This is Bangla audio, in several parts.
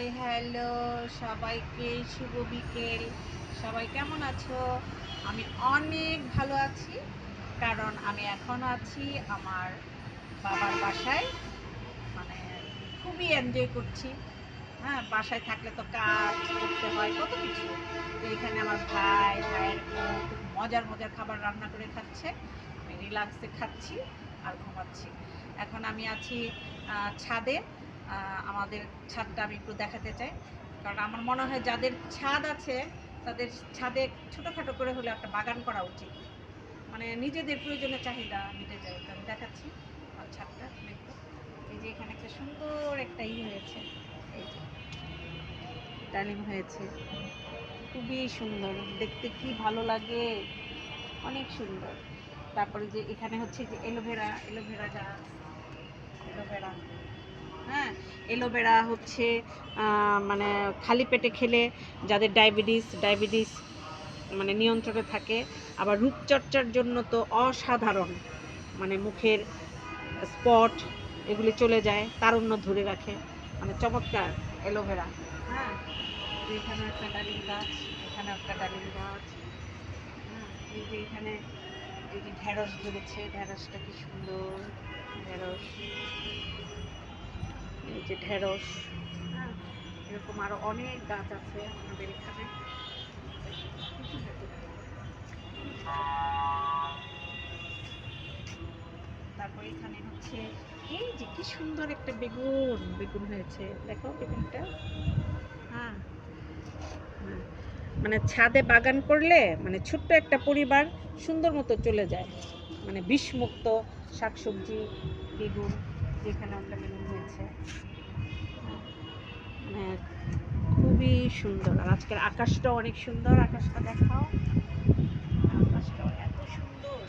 হাই হ্যালো সবাইকে শুভ বিকেল। সবাই কেমন আছো? আমি অনেক ভালো আছি, কারণ আমি এখন আছি আমার বাবার বাসায়। মানে খুবই এনজয় করছি। হ্যাঁ, বাসায় থাকলে তো কাজ করতে হয় কত কিছু। তো এখানে আমার ভাইয়ের বউ খুব মজার মজার খাবার রান্না করে খাচ্ছে, আমি রিল্যাক্সে খাচ্ছি আর ঘুমাচ্ছি। এখন আমি আছি ছাদে। আমাদের ছাদটা আমি একটু দেখাতে চাই, কারণ আমার মনে হয় যাদের ছাদ আছে তাদের ছাদে ছোটোখাটো করে হলে একটা বাগান করা উচিত। মানে নিজেদের প্রয়োজনীয় চাহিদা মিটে যায়। তো আমি দেখাচ্ছি আমার ছাদটা দেখো। এই যে এখানে একটা সুন্দর একটা হয়েছে, এই যে ডালিম হয়েছে, খুবই সুন্দর দেখতে, কি ভালো লাগে, অনেক সুন্দর। তারপরে যে এখানে হচ্ছে যে এলোভেরা গাছ, এলোভেরা। হ্যাঁ, এলোভেরা হচ্ছে মানে খালি পেটে খেলে যাদের ডায়াবেটিস মানে নিয়ন্ত্রণে থাকে। আবার রূপচর্চার জন্য তো অসাধারণ, মানে মুখের স্পট এগুলি চলে যায়, তারুণ্য ধরে রাখে, মানে চমৎকার অ্যালোভেরা। হ্যাঁ, এখানে একটা ডালিম গাছ, এখানে একটা ডালিম গাছ। হ্যাঁ, এই যে এখানে এই যে ঢেঁড়স ধরেছে, ঢেঁড়সটা কি সুন্দর, ঢেঁড়স, এই যে ঢেঁড়স। হ্যাঁ, এরকম আরো অনেক গাছ আছে আমাদের এখানে। তারপর এখানে হচ্ছে এই যে কি সুন্দর একটা বেগুন হয়েছে, দেখো বেগুনটা। হ্যাঁ, হ্যাঁ, মানে ছাদে বাগান করলে মানে ছোট্ট একটা পরিবার সুন্দর মতো চলে যায়, মানে বিষমুক্ত শাকসবজি, বেগুন। যেখানে একটা বেগুন হয়েছে, মানে খুবই সুন্দর। আর আজকের আকাশটাও অনেক সুন্দর, আকাশটা দেখাও, আকাশটাও এত সুন্দর,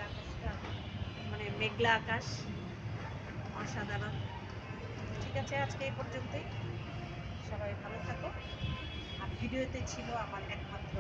আকাশটা মানে মেঘলা আকাশ, অসাধারণ। ঠিক আছে, আজকে এই পর্যন্তই। সবাই ভালো থাকো। আর ভিডিওতে ছিল আমার একমাত্র